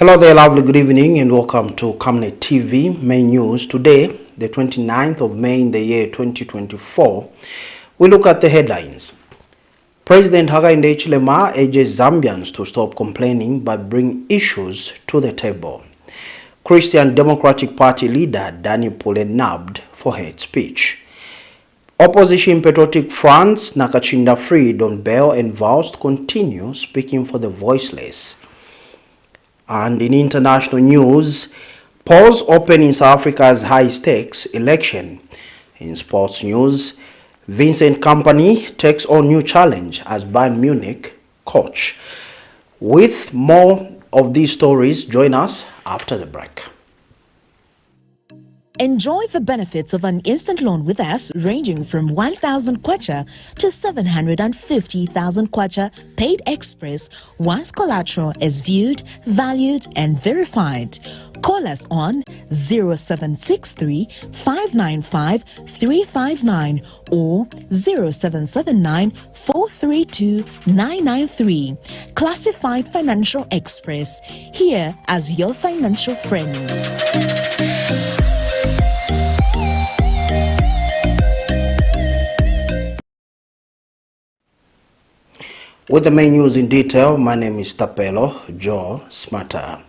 Hello there, lovely good evening and welcome to Camnet TV main news. Today, the 29th of May in the year 2024, we look at the headlines. President HICHILEMA urges Zambians to stop complaining but bring issues to the table. Christian Democratic Party leader PULE nabbed for hate speech. Opposition Patriotic Front's NAKACINDA freed on bail and VOWS continue speaking for the voiceless. And in international news, polls open in South Africa's high-stakes election. In sports news, VINCENT KOMPANY takes on new challenge as BAYERN Munich coach. With more of these stories, join us after the break. Enjoy the benefits of an instant loan with us ranging from 1,000 kwacha to 750,000 kwacha paid express once collateral is viewed, valued and verified. Call us on 0763 595 359 or 0779 432 993. Classified Financial Express, here as your financial friend. With the main news in detail, my name is Tapelo Joe Smarter.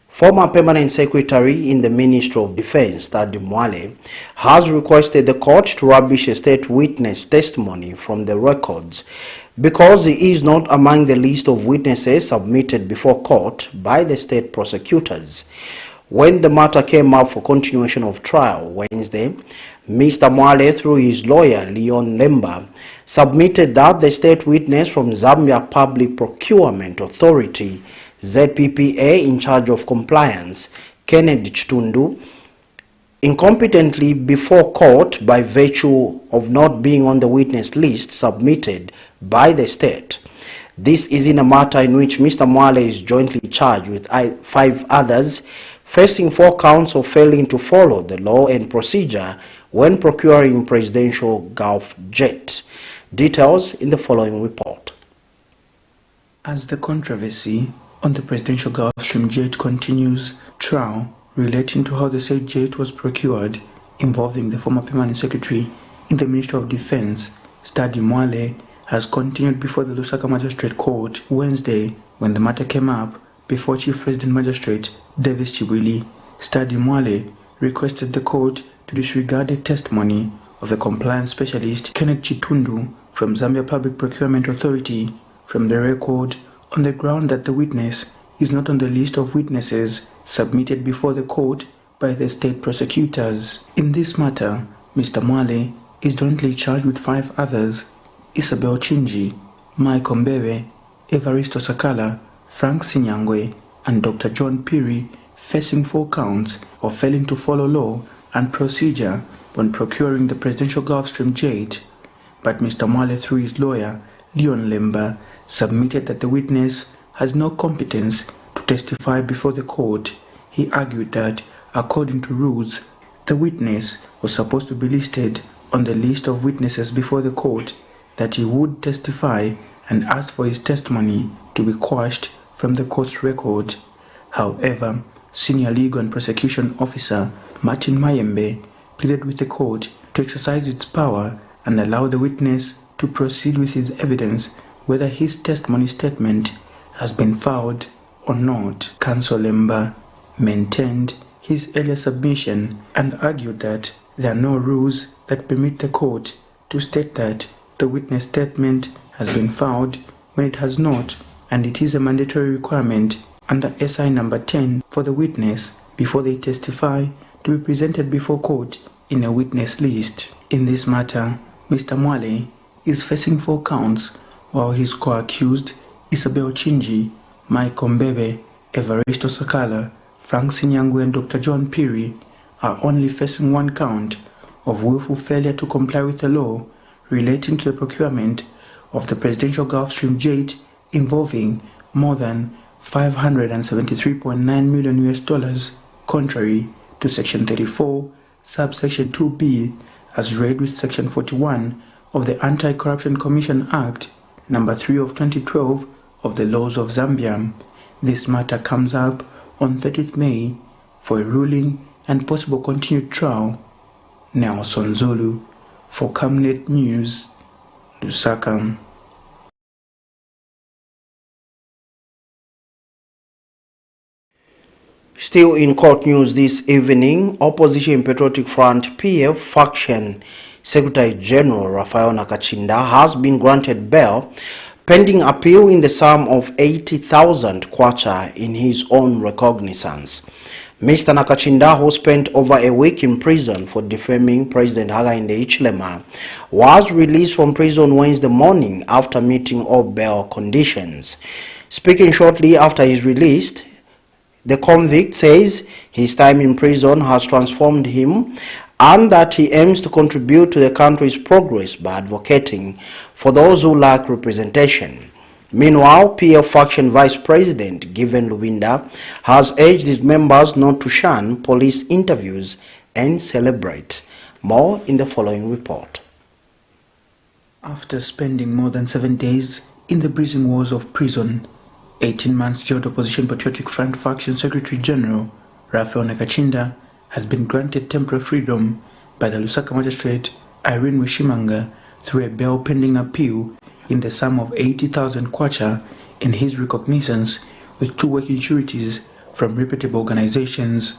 Former Permanent Secretary in the Ministry of Defense, DISMAYED, has requested the court to rubbish a state witness testimony from the records because he is not among the list of witnesses submitted before court by the state prosecutors. When the matter came up for continuation of trial Wednesday, Mr. Mwale, through his lawyer Leon Lemba, submitted that the state witness from Zambia Public Procurement Authority, ZPPA, in charge of compliance, Kennedy Chitundu, incompetently before court by virtue of not being on the witness list submitted by the state. This is in a matter in which Mr. Mwale is jointly charged with 5 others, facing 4 counts of failing to follow the law and procedure when procuring presidential Gulf jet. Details in the following report. As the controversy on the presidential Gulfstream jet continues, trial relating to how the said jet was procured, involving the former Permanent Secretary in the Ministry of Defense, DISMAYED, has continued before the Lusaka Magistrate Court Wednesday when the matter came up before Chief Resident Magistrate Davis Chibwili. DISMAYED requested the court to disregard the testimony of the compliance specialist Kenneth Chitundu from Zambia Public Procurement Authority from the record on the ground that the witness is not on the list of witnesses submitted before the court by the state prosecutors. In this matter, Mr. Mwale is jointly charged with 5 others: Isabel Chinji, Mike Ombebe, Evaristo Sakala, Frank Sinyangwe, and Dr. John Piri, facing 4 counts of failing to follow law and procedure when procuring the presidential Gulfstream jet. But Mr. Mwale, through his lawyer Leon Lemba, submitted that the witness has no competence to testify before the court. He argued that, according to rules, the witness was supposed to be listed on the list of witnesses before the court, that he would testify, and asked for his testimony to be quashed from the court's record. However, Senior Legal and Prosecution Officer Martin Mayembe pleaded with the court to exercise its power and allow the witness to proceed with his evidence whether his testimony statement has been filed or not. Counsel Lemba maintained his earlier submission and argued that there are no rules that permit the court to state that the witness statement has been filed when it has not, and it is a mandatory requirement under SI number 10 for the witness, before they testify, to be presented before court in a witness list. In this matter, Mr. Mwale is facing 4 counts, while his co-accused Isabel Chinji, Mike Ombebe, Evaristo Sakala, Frank Sinyangwe and Dr. John Piri are only facing 1 count of willful failure to comply with the law relating to the procurement of the presidential Gulfstream jet involving more than $573.9 million, contrary to Section 34, subsection 2B, as read with Section 41 of the Anti-Corruption Commission Act, number 3 of 2012 of the laws of Zambia. This matter comes up on 30th May for a ruling and possible continued trial. Nelson Zulu for Camnet News, Lusaka. Still in court news this evening, Opposition Patriotic Front PF faction Secretary General Raphael NAKACINDA has been granted bail pending appeal in the sum of 80,000 kwacha in his own recognizance. Mr. NAKACINDA, who spent over a week in prison for defaming President Hakainde Hichilema, was released from prison Wednesday morning after meeting all bail conditions. Speaking shortly after his release, the convict says his time in prison has transformed him and that he aims to contribute to the country's progress by advocating for those who lack representation. Meanwhile, PF faction Vice President Given Lubinda has urged his members not to shun police interviews and celebrate. More in the following report. After spending more than 7 days in the prison walls of prison, 18 months jailed Opposition Patriotic Front Faction Secretary General Raphael NAKACINDA has been granted temporary freedom by the Lusaka magistrate Irene Wishimanga through a bail pending appeal in the sum of 80,000 kwacha in his recognizance with 2 working sureties from reputable organizations.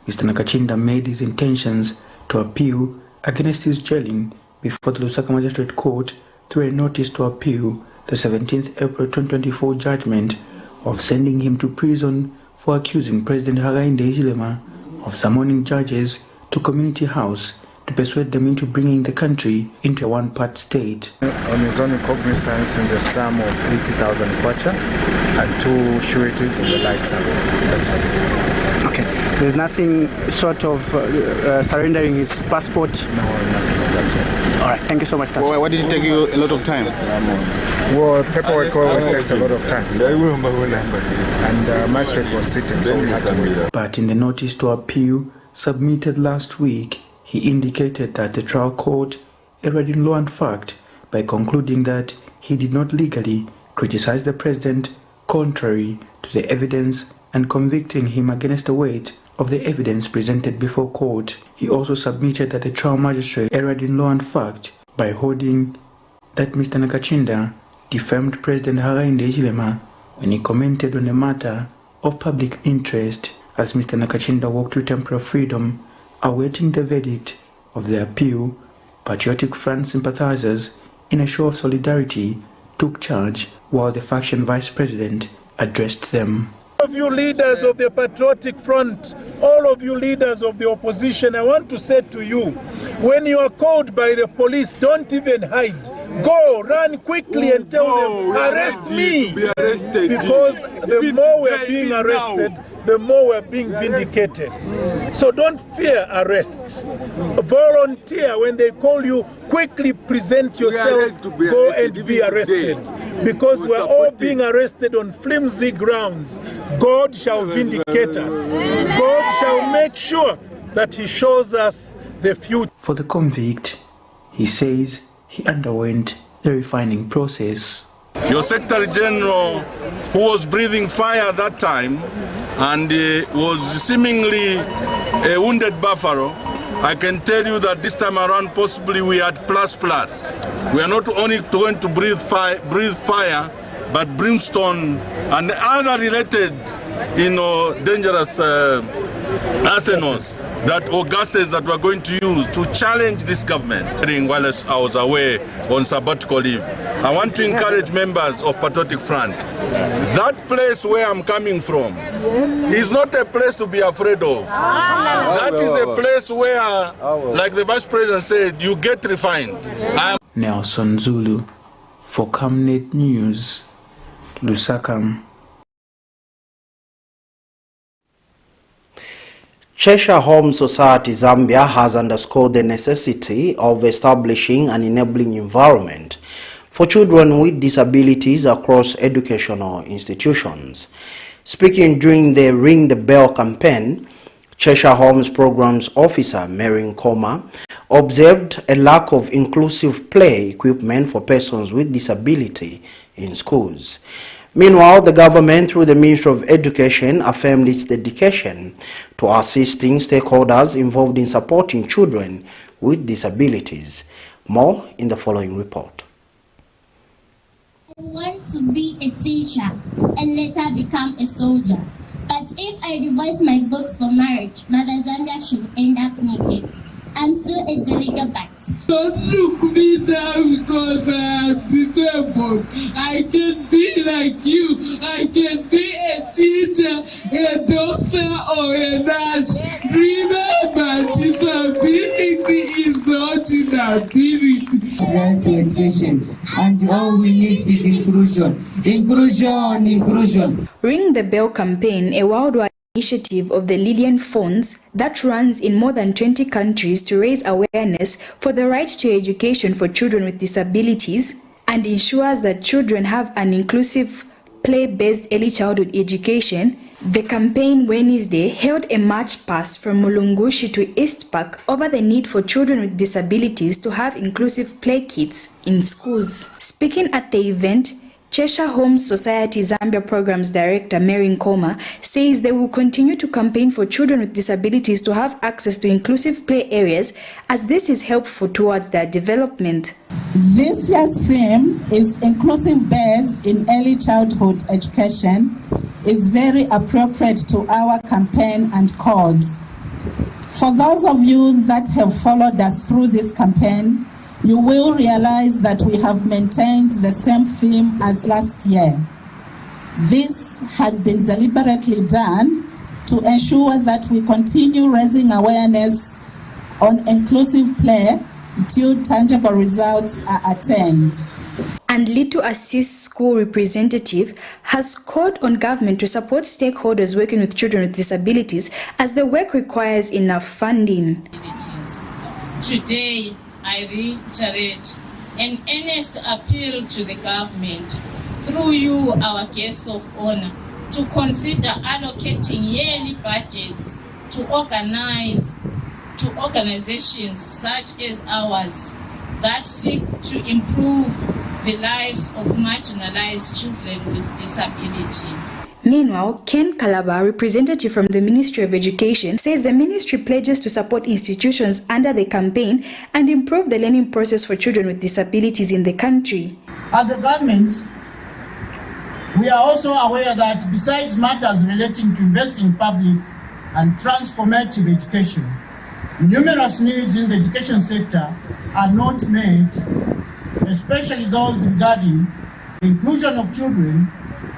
Mr. NAKACINDA made his intentions to appeal against his jailing before the Lusaka Magistrate Court through a notice to appeal the 17th April 2024 judgment of sending him to prison for accusing President Hakainde Hichilema of summoning judges to Community House to persuade them into bringing the country into a one-part state. On his own recognizance in the sum of 80,000 kwacha and 2 sureties in the like sum. That's what it is. Okay. There's nothing sort of surrendering his passport? No, nothing of that sort. All right. Thank you so much, Council. Why did it take you a lot of time? Well, paperwork always takes a lot of time. So, and magistrate was sitting, so we had to wait. But in the notice to appeal submitted last week, he indicated that the trial court erred in law and fact by concluding that he did not legally criticize the president contrary to the evidence and convicting him against the weight of the evidence presented before court. He also submitted that the trial magistrate erred in law and fact by holding that Mr. NAKACINDA defamed President Hakainde Hichilema when he commented on a matter of public interest. As Mr. NAKACINDA walked to temporary freedom, awaiting the verdict of the appeal, Patriotic Front sympathizers, in a show of solidarity, took charge while the faction vice president addressed them. All of you leaders of the Patriotic Front, all of you leaders of the opposition, I want to say to you, when you are called by the police, don't even hide. Go, run quickly and tell them, arrest me. Because the more we're being arrested, the more we're being vindicated. So don't fear arrest. Volunteer when they call you, quickly present yourself, go and be arrested. Because we're all being arrested on flimsy grounds. God shall vindicate us. God shall make sure that He shows us the future. For the convict, he says he underwent the refining process. Your Secretary General, who was breathing fire that time and was seemingly a wounded buffalo, I can tell you that this time around possibly we had plus. We are not only going to breathe fire, but brimstone and other related, dangerous arsenals or gases that we're going to use to challenge this government. While I was away on sabbatical leave, I want to encourage members of Patriotic Front. That place where I'm coming from is not a place to be afraid of. That is a place where, like the Vice President said, you get refined. Nelson Zulu for Camnet News, Lusaka. Cheshire Home Society Zambia has underscored the necessity of establishing an enabling environment for children with disabilities across educational institutions. Speaking during the Ring the Bell campaign, Cheshire Home's Programs Officer Mary Nkoma observed a lack of inclusive play equipment for persons with disability in schools. Meanwhile, the government, through the Ministry of Education, affirmed its dedication to assisting stakeholders involved in supporting children with disabilities. More in the following report. I want to be a teacher and later become a soldier. But if I divorce my books for marriage, Mother Zambia should end up naked. I'm still a delicate bat. Don't look me down because I am disabled. I can be like you. I can be a teacher, a doctor, or a nurse. Remember, disability is not inability. Right to education, and all we need is inclusion. Inclusion, inclusion. Ring the Bell campaign, a worldwide initiative of the Lillian Funds that runs in more than 20 countries to raise awareness for the right to education for children with disabilities and ensures that children have an inclusive, play-based early childhood education. The campaign Wednesday held a march past from Mulungushi to East Park over the need for children with disabilities to have inclusive play kits in schools. Speaking at the event, Cheshire Homes Society Zambia Programs Director Mary Nkoma says they will continue to campaign for children with disabilities to have access to inclusive play areas, as this is helpful towards their development. This year's theme is inclusive based in early childhood education, is very appropriate to our campaign and cause. For those of you that have followed us through this campaign, you will realize that we have maintained the same theme as last year. This has been deliberately done to ensure that we continue raising awareness on inclusive play until tangible results are attained. And Little Assist School representative has called on government to support stakeholders working with children with disabilities, as the work requires enough funding. Today, I reiterate an earnest appeal to the government, through you, our guest of honor, to consider allocating yearly budgets to organizations such as ours that seek to improve the lives of marginalized children with disabilities. Meanwhile, Ken Kalaba, representative from the Ministry of Education, says the ministry pledges to support institutions under the campaign and improve the learning process for children with disabilities in the country. As a government, we are also aware that besides matters relating to investing in public and transformative education, numerous needs in the education sector are not met, especially those regarding the inclusion of children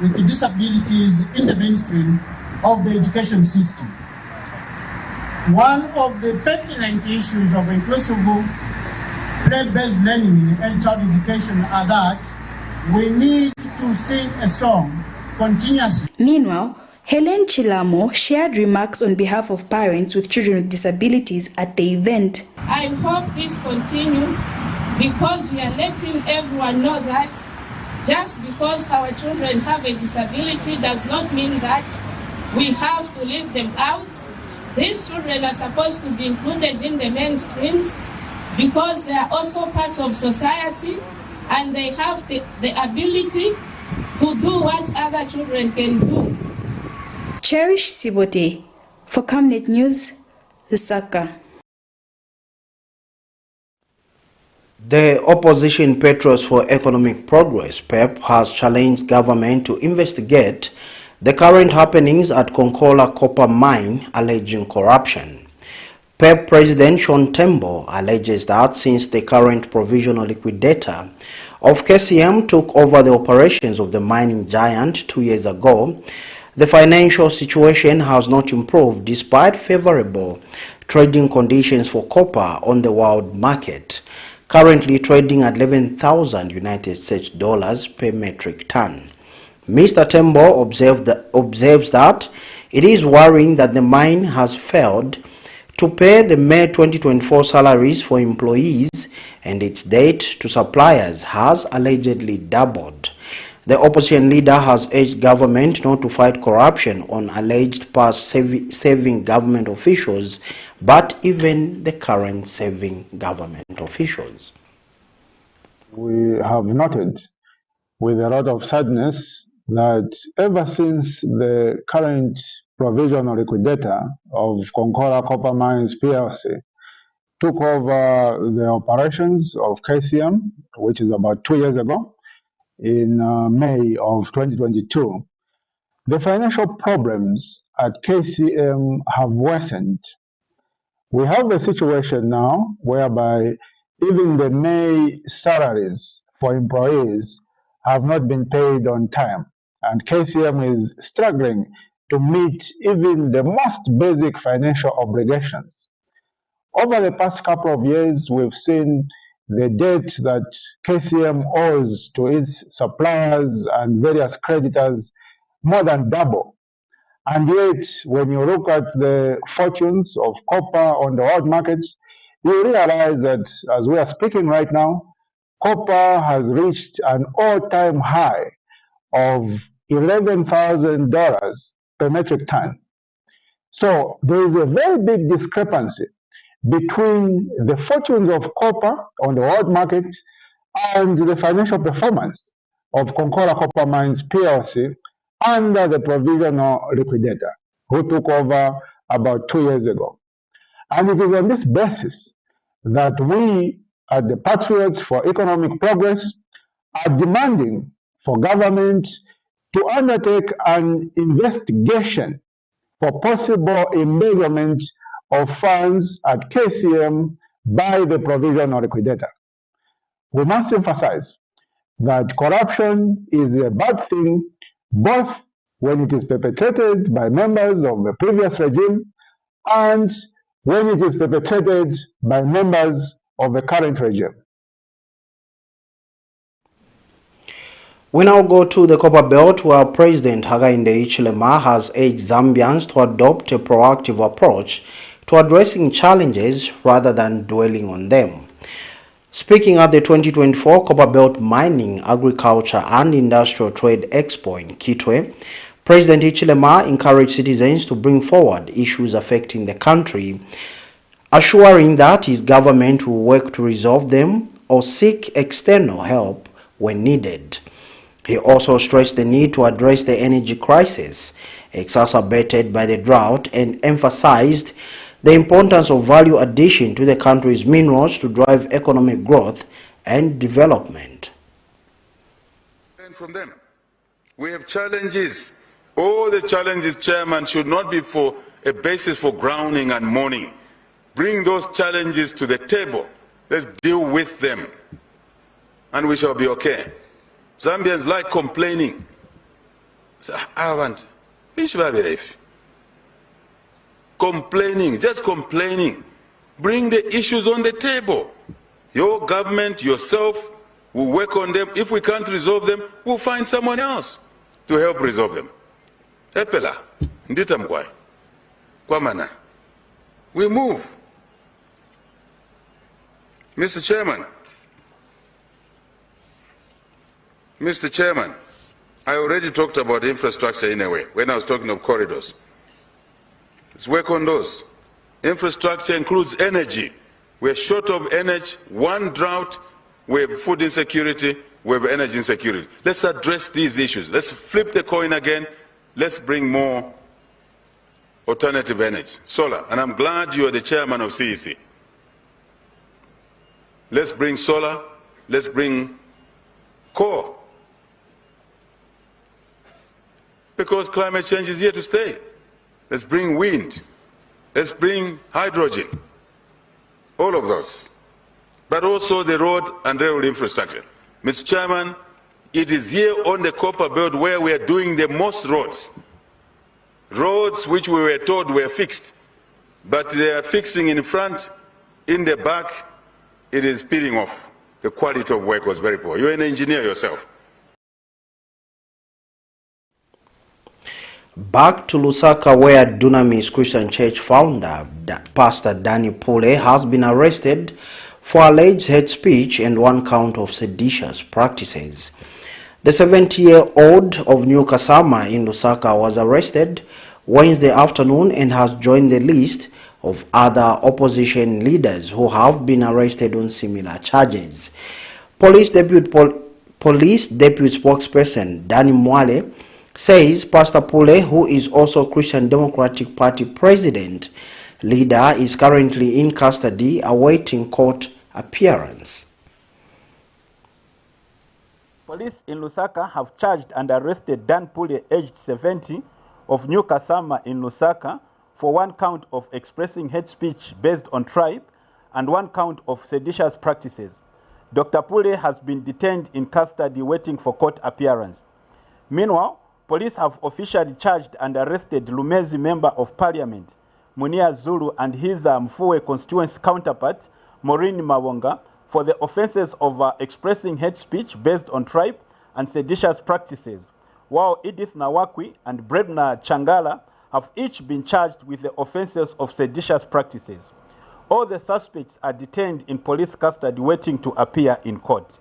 with disabilities in the mainstream of the education system. One of the pertinent issues of inclusive play-based learning in early childhood education are that we need to sing a song continuously. Meanwhile, Helen Chilamo shared remarks on behalf of parents with children with disabilities at the event. I hope this continues, because we are letting everyone know that just because our children have a disability does not mean that we have to leave them out. These children are supposed to be included in the mainstreams because they are also part of society and they have the ability to do what other children can do. Cherish Sibote for Camnet News, Lusaka. The opposition Patriots for Economic Progress, PEP, has challenged government to investigate the current happenings at Konkola copper mine, alleging corruption. PEP President Sean Tembo alleges that since the current provisional liquidator of KCM took over the operations of the mining giant 2 years ago, the financial situation has not improved despite favorable trading conditions for copper on the world market, currently trading at 11,000 United States dollars per metric ton. Mr. Tembo observes that it is worrying that the mine has failed to pay the May 2024 salaries for employees, and its debt to suppliers has allegedly doubled. The opposition leader has urged government not to fight corruption on alleged past serving government officials, but even the current serving government officials. We have noted with a lot of sadness that ever since the current provisional liquidator of Concola Copper Mines PLC took over the operations of KCM, which is about 2 years ago, in May of 2022, the financial problems at KCM have worsened. We have a situation now whereby even the May salaries for employees have not been paid on time, and KCM is struggling to meet even the most basic financial obligations. Over the past couple of years, we've seen the debt that KCM owes to its suppliers and various creditors more than double. And yet, when you look at the fortunes of copper on the world markets, you realize that as we are speaking right now, copper has reached an all-time high of $11,000 per metric ton. So there is a very big discrepancy between the fortunes of copper on the world market and the financial performance of Concola Copper Mines PLC under the provisional liquidator who took over about 2 years ago. And it is on this basis that we at the Patriots for Economic Progress are demanding for government to undertake an investigation for possible embezzlement of funds at KCM by the provisional liquidator. We must emphasize that corruption is a bad thing both when it is perpetrated by members of the previous regime and when it is perpetrated by members of the current regime. We now go to the Copper Belt, where President Hakainde Hichilema has urged Zambians to adopt a proactive approach to addressing challenges rather than dwelling on them. Speaking at the 2024 Copper Belt Mining, Agriculture and Industrial Trade Expo in Kitwe, President Hichilema encouraged citizens to bring forward issues affecting the country, assuring that his government will work to resolve them or seek external help when needed. He also stressed the need to address the energy crisis exacerbated by the drought and emphasized the importance of value addition to the country's minerals to drive economic growth and development. And from them, we have challenges. All the challenges, Chairman, should not be for a basis for grounding and mourning. Bring those challenges to the table. Let's deal with them, and we shall be okay. Zambians like complaining. So, I want complaining, just complaining. Bring the issues on the table. Your government, yourself, will work on them. If we can't resolve them, we'll find someone else to help resolve them. Epela, nditamkwai, kwamana. We move. Mr. Chairman, I already talked about infrastructure in a way when I was talking of corridors. Let's work on those. Infrastructure includes energy. We're short of energy. One drought, we have food insecurity, we have energy insecurity. Let's address these issues. Let's flip the coin again. Let's bring more alternative energy. Solar, and I'm glad you are the chairman of CEC. Let's bring solar, let's bring coal. Because climate change is here to stay. Let's bring wind. Let's bring hydrogen. All of those. But also the road and rail infrastructure. Mr. Chairman, it is here on the Copper Belt where we are doing the most roads. Roads which we were told were fixed. But they are fixing in front, in the back, it is peeling off. The quality of work was very poor. You're an engineer yourself. Back to Lusaka, where Dunamis Christian Church founder, Pastor Danny PULE, has been arrested for alleged hate speech and one count of seditious practices. The 70-year-old of New Kasama in Lusaka was arrested Wednesday afternoon and has joined the list of other opposition leaders who have been arrested on similar charges. Police Police Deputy Spokesperson Danny Mwale says Pastor PULE, who is also Christian Democratic Party President leader, is currently in custody awaiting court appearance. Police in Lusaka have charged and arrested Dan PULE, aged 70, of New Kasama in Lusaka, for 1 count of expressing hate speech based on tribe and 1 count of seditious practices. Dr. PULE has been detained in custody waiting for court appearance. Meanwhile, police have officially charged and arrested Lumezi Member of Parliament, Munia Zulu, and his Mfuwe constituency counterpart, Maureen Mawonga, for the offenses of expressing hate speech based on tribe and seditious practices, while Edith Nawakwi and Brebna Changala have each been charged with the offenses of seditious practices. All the suspects are detained in police custody waiting to appear in court.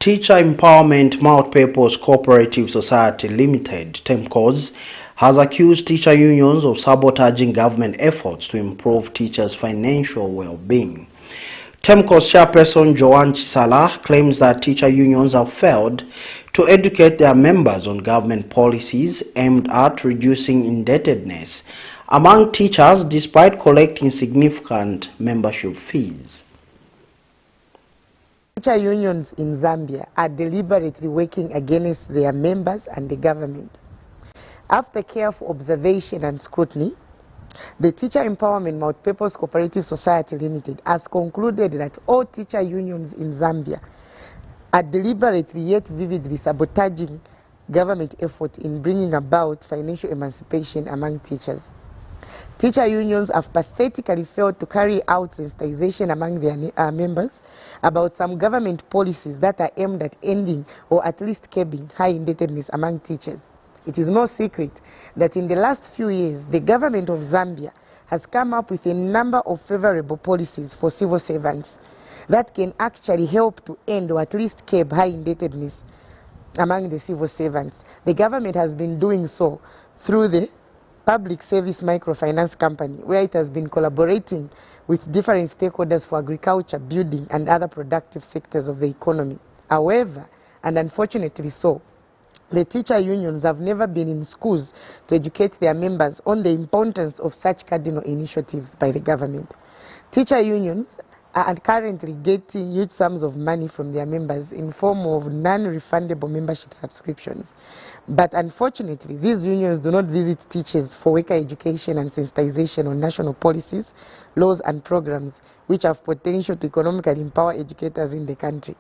Teacher Empowerment Mount People's Cooperative Society Limited, TEMCOS, has accused teacher unions of sabotaging government efforts to improve teachers' financial well-being. TEMCOS chairperson Joanne Chisala claims that teacher unions have failed to educate their members on government policies aimed at reducing indebtedness among teachers despite collecting significant membership fees. Teacher unions in Zambia are deliberately working against their members and the government. After careful observation and scrutiny, the Teacher Empowerment Mount People's Cooperative Society Limited has concluded that all teacher unions in Zambia are deliberately yet vividly sabotaging government effort in bringing about financial emancipation among teachers. Teacher unions have pathetically failed to carry out sensitization among their members about some government policies that are aimed at ending or at least curbing high indebtedness among teachers. It is no secret that in the last few years, the government of Zambia has come up with a number of favorable policies for civil servants that can actually help to end or at least curb high indebtedness among the civil servants. The government has been doing so through the Public Service Microfinance Company, where it has been collaborating with different stakeholders for agriculture, building, and other productive sectors of the economy. However, and unfortunately so, the teacher unions have never been in schools to educate their members on the importance of such cardinal initiatives by the government. Teacher unions are currently getting huge sums of money from their members in form of non-refundable membership subscriptions. But unfortunately, these unions do not visit teachers for worker education and sensitization on national policies, laws and programs which have potential to economically empower educators in the country.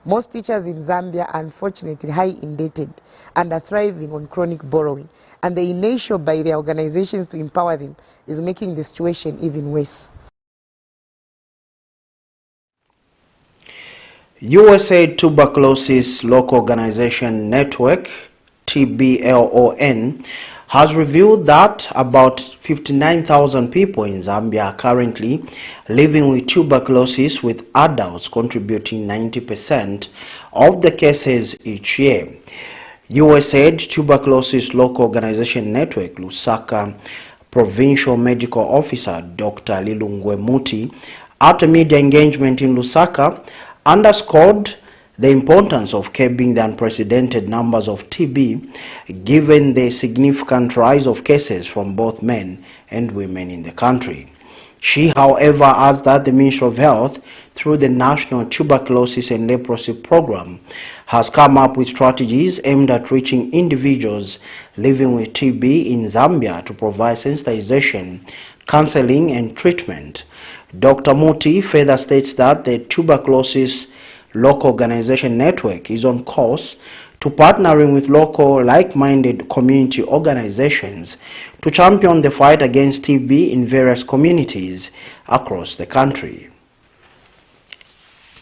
Most teachers in Zambia are unfortunately high indebted and are thriving on chronic borrowing, and the inertia by their organizations to empower them is making the situation even worse. USA Tuberculosis Local Organization Network, TBLON, has revealed that about 59,000 people in Zambia are currently living with tuberculosis, with adults contributing 90% of the cases each year. USAID Tuberculosis Local Organization Network Lusaka Provincial Medical Officer Dr. Lilungwe Muti, at a media engagement in Lusaka, underscored the importance of curbing the unprecedented numbers of TB, given the significant rise of cases from both men and women in the country. She, however, adds that the Ministry of Health, through the National Tuberculosis and Leprosy Program, has come up with strategies aimed at reaching individuals living with TB in Zambia to provide sensitization, counseling, and treatment. Dr. Muti further states that the Tuberculosis Local Organization Network is on course to partnering with local like-minded community organizations to champion the fight against TB in various communities across the country.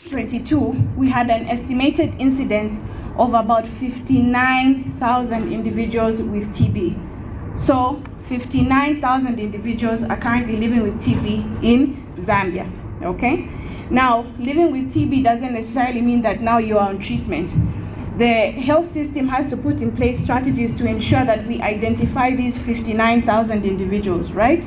2022, we had an estimated incidence of about 59,000 individuals with TB. So 59,000 individuals are currently living with TB in Zambia, okay? Now, living with TB doesn't necessarily mean that now you are on treatment. The health system has to put in place strategies to ensure that we identify these 59,000 individuals, right?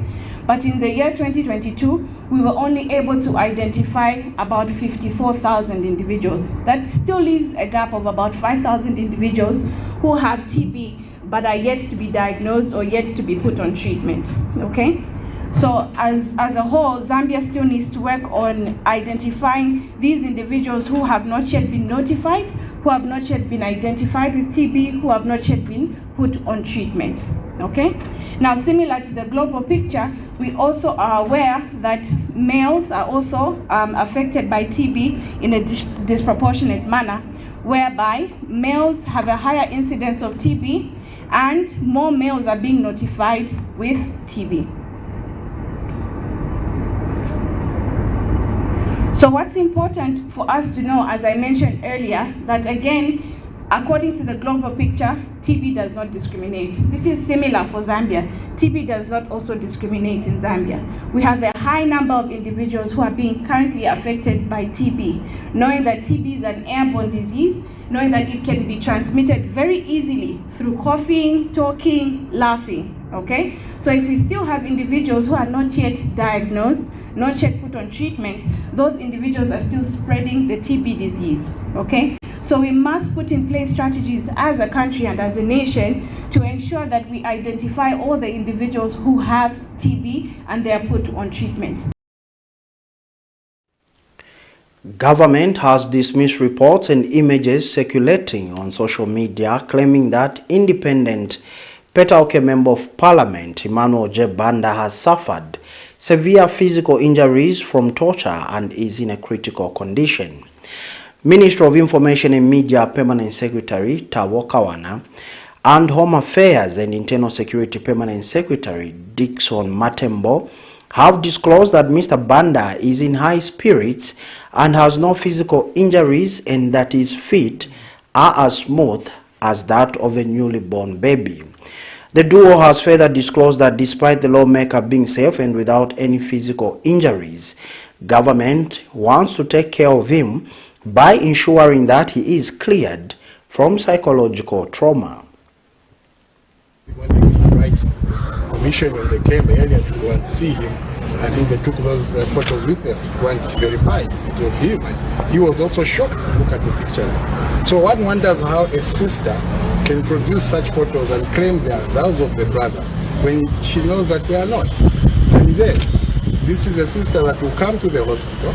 But in the year 2022, we were only able to identify about 54,000 individuals. That still leaves a gap of about 5,000 individuals who have TB but are yet to be diagnosed or yet to be put on treatment, okay? So as a whole, Zambia still needs to work on identifying these individuals who have not yet been notified, who have not yet been identified with TB, who have not yet been put on treatment, okay? Now, similar to the global picture, we also are aware that males are also affected by TB in a disproportionate manner, whereby males have a higher incidence of TB and more males are being notified with TB. So what's important for us to know, as I mentioned earlier, that again, according to the global picture, TB does not discriminate. This is similar for Zambia. TB does not also discriminate in Zambia. We have a high number of individuals who are being currently affected by TB, knowing that TB is an airborne disease, knowing that it can be transmitted very easily through coughing, talking, laughing, okay? So if we still have individuals who are not yet diagnosed, not yet put on treatment, those individuals are still spreading the TB disease, okay? So we must put in place strategies as a country and as a nation to ensure that we identify all the individuals who have TB and they are put on treatment. Government has dismissed reports and images circulating on social media claiming that independent PATRIOTIC Member of Parliament Emmanuel J. Banda has suffered severe physical injuries from torture and is in a critical condition. Minister of Information and Media Permanent Secretary Tawo Kawana and Home Affairs and Internal Security Permanent Secretary Dickson Matembo have disclosed that Mr. Banda is in high spirits and has no physical injuries and that his feet are as smooth as that of a newly born baby. The duo has further disclosed that despite the lawmaker being safe and without any physical injuries, government wants to take care of him by ensuring that he is cleared from psychological trauma. Rights Commission, when they came earlier to go and see him, I think they took those photos with them to go and verify it was him. And he was also shocked to look at the pictures. So one wonders how a sister can produce such photos and claim they are those of the brother when she knows that they are not. And then, this is a sister that will come to the hospital,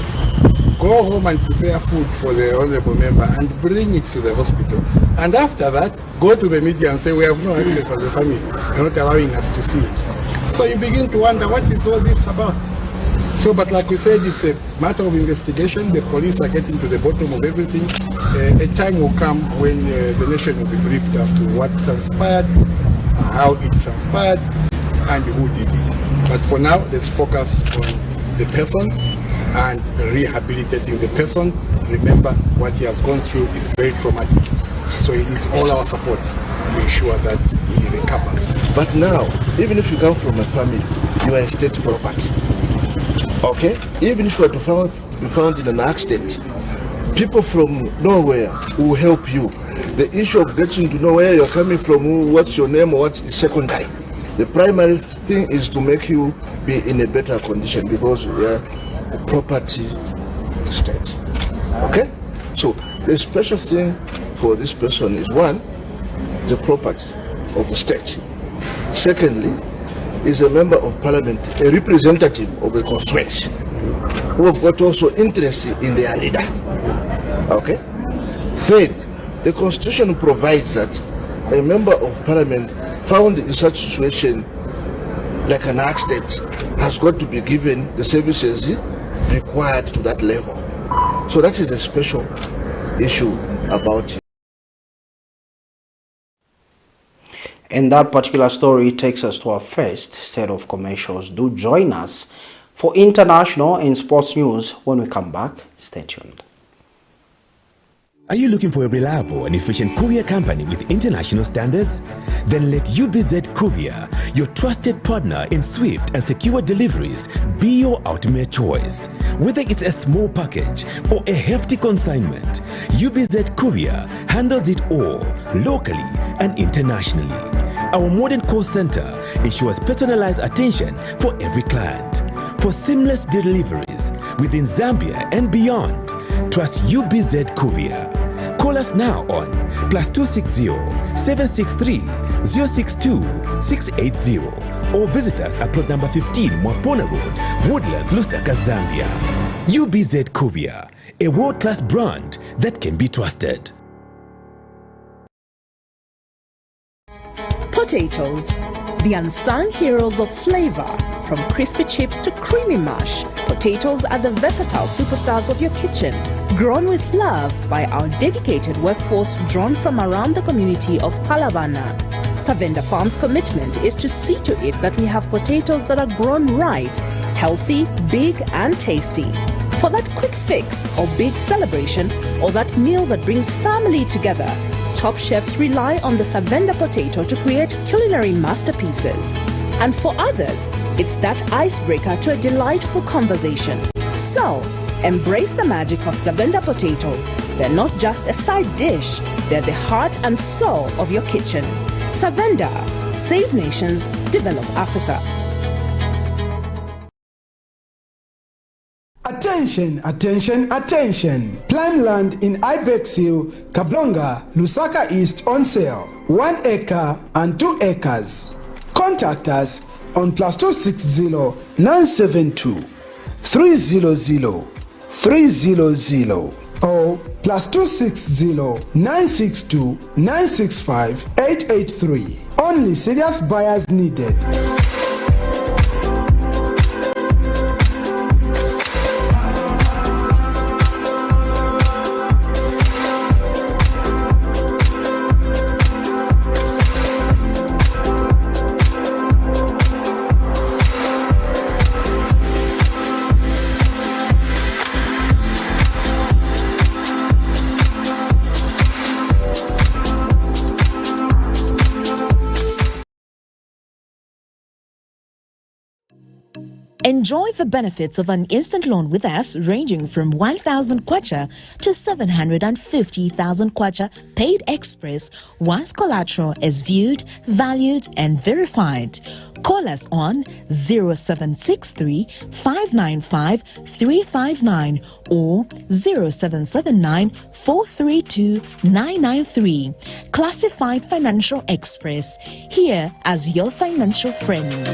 go home and prepare food for the honorable member and bring it to the hospital. And after that, go to the media and say, we have no access as a family. They're not allowing us to see it. So you begin to wonder, what is all this about? So, but like we said, it's a matter of investigation. The police are getting to the bottom of everything. A time will come when the nation will be briefed as to what transpired, how it transpired, and who did it. But for now, let's focus on the person and rehabilitating the person. Remember, what he has gone through is very traumatic. So it is all our support to ensure that he recovers. But now, even if you come from a family, you are a state property. Okay? Even if you are to be found in an accident, people from nowhere will help you. The issue of getting to know where you're coming from, what's your name, or what is secondary. The primary thing is to make you be in a better condition because we are a property of the state. Okay? So the special thing for this person is, one, the property of the state. Secondly, is a member of parliament, a representative of the constituency, who have got also interest in their leader. Okay? Third, the constitution provides that a member of parliament found in such situation like an accident has got to be given the services required to that level. So that is a special issue about it. And that particular story takes us to our first set of commercials. Do join us for international and sports news when we come back. Stay tuned. Are you looking for a reliable and efficient courier company with international standards? Then let UBZ Courier, your trusted partner in swift and secure deliveries, be your ultimate choice. Whether it's a small package or a hefty consignment, UBZ Courier handles it all, locally and internationally. Our modern call center ensures personalized attention for every client. for seamless deliveries within Zambia and beyond. Trust UBZ Courier. Call us now on +260 763 062 680 or visit us at plot number 15 Mwapona Road, Woodlands, Lusaka, Zambia. UBZ Courier, a world-class brand that can be trusted. Potatoes, the unsung heroes of flavor. From crispy chips to creamy mash, potatoes are the versatile superstars of your kitchen. Grown with love by our dedicated workforce drawn from around the community of Palavana. Savenda Farm's commitment is to see to it that we have potatoes that are grown right, healthy, big and tasty. For that quick fix or big celebration or that meal that brings family together, top chefs rely on the Savenda potato to create culinary masterpieces. And for others, it's that icebreaker to a delightful conversation. So, embrace the magic of Savenda potatoes. They're not just a side dish, they're the heart and soul of your kitchen. Savenda, save nations, develop Africa. Attention, attention, attention! Prime land in Ibex Hill, Kablonga, Lusaka East on sale. 1 acre and 2 acres. Contact us on +260 972 300 300 or +260 962 965 883. Only serious buyers needed. Enjoy the benefits of an instant loan with us ranging from 1,000 kwacha to 750,000 kwacha paid express once collateral is viewed, valued and verified. Call us on 0763 595 359 or 0779 432 993. Classified Financial Express, here as your financial friend.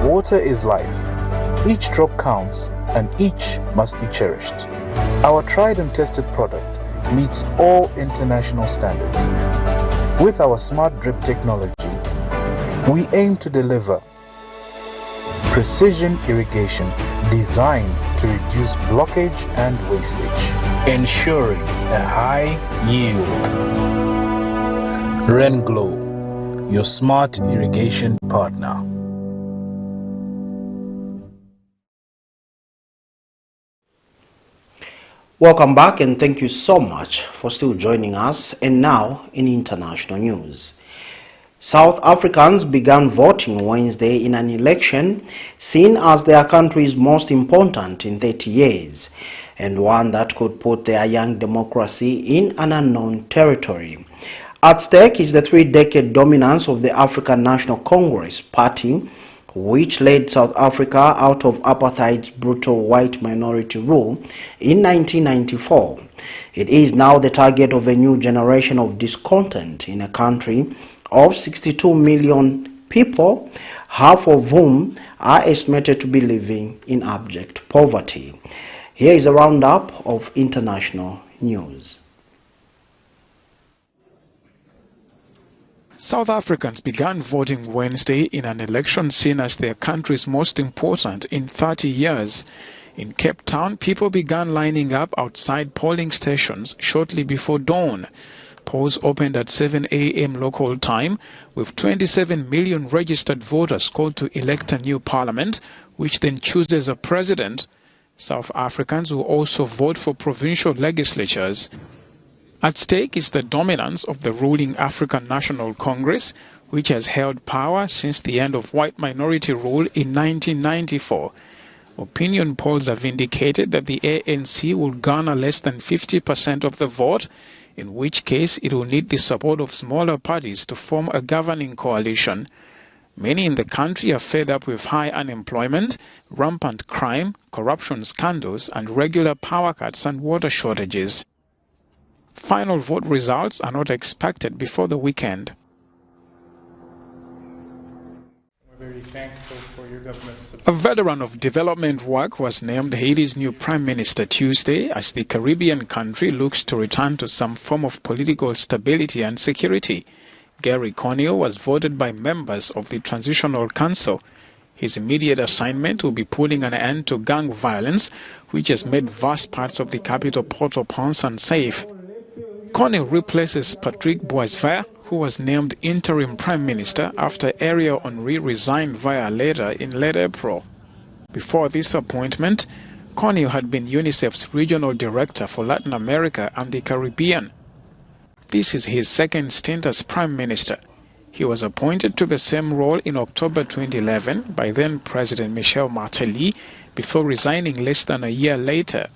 Water is life. Each drop counts and each must be cherished. Our tried and tested product meets all international standards. With our smart drip technology, we aim to deliver precision irrigation designed to reduce blockage and wastage, ensuring a high yield. Renglow, your smart irrigation partner. Welcome back and thank you so much for still joining us. And now in international news. South Africans began voting Wednesday in an election seen as their country's most important in 30 years and one that could put their young democracy in an unknown territory. At stake is the 3-decade dominance of the African National Congress Party, which led South Africa out of apartheid's brutal white minority rule in 1994. It is now the target of a new generation of discontent in a country of 62 million people, half of whom are estimated to be living in abject poverty. Here is a roundup of international news. South Africans began voting Wednesday in an election seen as their country's most important in 30 years. In Cape Town, people began lining up outside polling stations shortly before dawn. Polls opened at 7 a.m. local time, with 27 million registered voters called to elect a new parliament, which then chooses a president. South Africans will also vote for provincial legislatures. At stake is the dominance of the ruling African National Congress, which has held power since the end of white minority rule in 1994. Opinion polls have indicated that the ANC will garner less than 50% of the vote, in which case it will need the support of smaller parties to form a governing coalition. Many in the country are fed up with high unemployment, rampant crime, corruption scandals, and regular power cuts and water shortages. Final vote results are not expected before the weekend. We're very thankful for your government's support. A veteran of development work was named Haiti's new Prime Minister Tuesday as the Caribbean country looks to return to some form of political stability and security. Gary Conille was voted by members of the Transitional Council. His immediate assignment will be putting an end to gang violence, which has made vast parts of the capital Port-au-Prince unsafe. Conille replaces Patrick Boisvert, who was named interim Prime Minister after Ariel Henry resigned via letter in late April. Before this appointment, Conille had been UNICEF's Regional Director for Latin America and the Caribbean. This is his second stint as Prime Minister. He was appointed to the same role in October 2011 by then-President Michel Martelly before resigning less than a year later.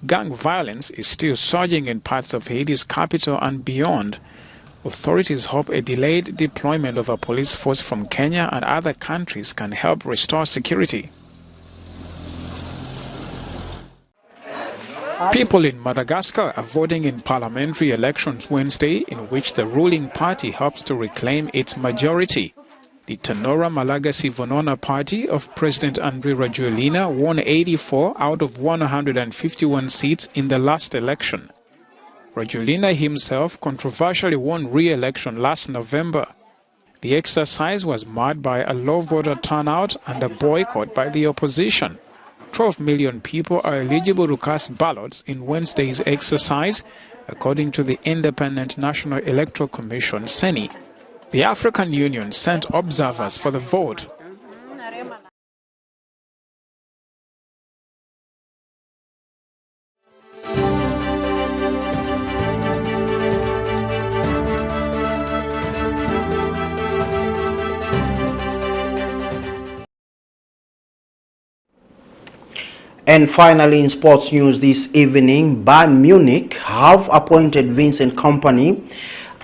Gang violence is still surging in parts of Haiti's capital and beyond. Authorities hope a delayed deployment of a police force from Kenya and other countries can help restore security. People in Madagascar are voting in parliamentary elections Wednesday, in which the ruling party hopes to reclaim its majority. The Tenora Malagasy Vonona party of President Andry Rajoelina won 84 out of 151 seats in the last election. Rajoelina himself controversially won re-election last November. The exercise was marred by a low voter turnout and a boycott by the opposition. 12 million people are eligible to cast ballots in Wednesday's exercise, according to the Independent National Electoral Commission, CENI. The African Union sent observers for the vote. And finally, in sports news this evening, Bayern Munich have appointed Vincent KOMPANY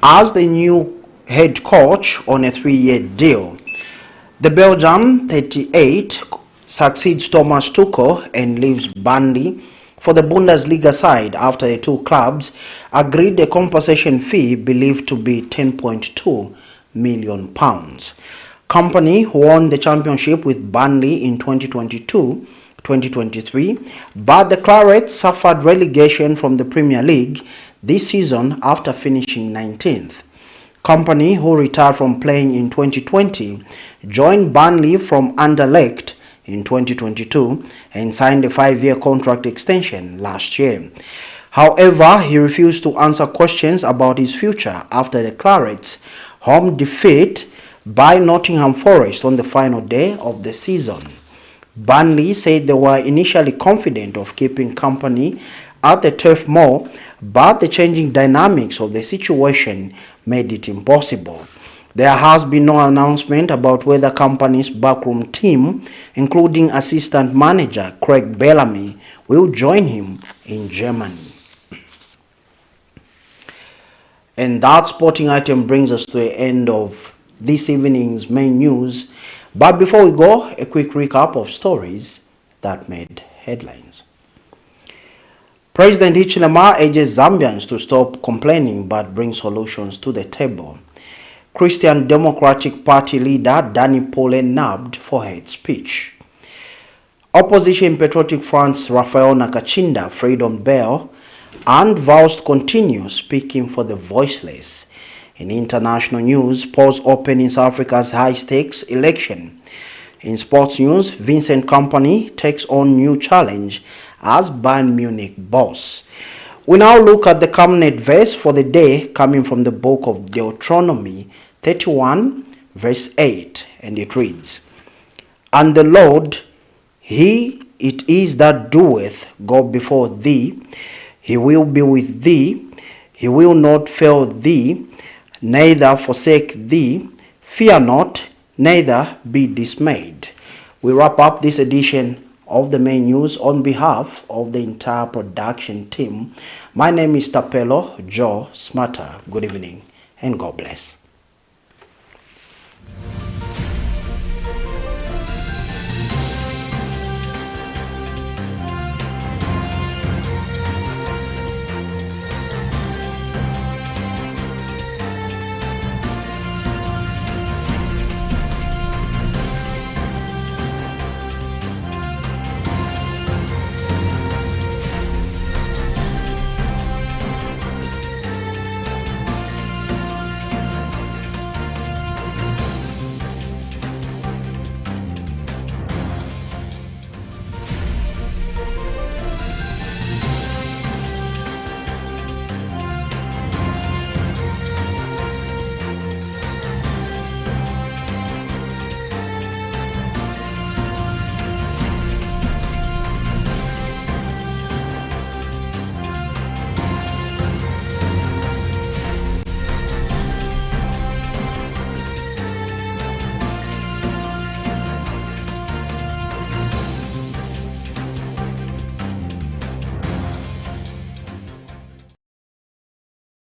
as the new head coach on a 3-year deal. The Belgian 38 succeeds Thomas Tuchel and leaves Burnley for the Bundesliga side after the two clubs agreed a compensation fee believed to be £10.2 million. KOMPANY won the championship with Burnley in 2022-2023, but the Clarets suffered relegation from the Premier League this season after finishing 19th. KOMPANY, who retired from playing in 2020, joined Burnley from Anderlecht in 2022 and signed a 5-year contract extension last year. However, he refused to answer questions about his future after the Clarets' home defeat by Nottingham Forest on the final day of the season. Burnley said they were initially confident of keeping KOMPANY at the Turf Moor, but the changing dynamics of the situation made it impossible. There has been no announcement about whether KOMPANY's backroom team, including assistant manager Craig Bellamy, will join him in Germany. And that sporting item brings us to the end of this evening's main news. But before we go, a quick recap of stories that made headlines. President HICHILEMA urges Zambians to stop complaining but bring solutions to the table. Christian Democratic Party leader Danny PULE nabbed for hate speech. Opposition Patriotic Front's Raphael NAKACINDA freed on bail, and VOWS continue speaking for the voiceless. In international news, polls open in South Africa's high-stakes election. In sports news, Vincent KOMPANY takes on new challenge as Bayern Munich boss. We now look at the Camnet verse for the day, coming from the book of Deuteronomy 31 verse 8, and it reads, "And the Lord, He it is that doeth go before thee, He will be with thee, He will not fail thee, neither forsake thee. Fear not, neither be dismayed." We wrap up this edition of the main news, on behalf of the entire production team, my name is Tapelo Joe Smarter. Good evening and God bless.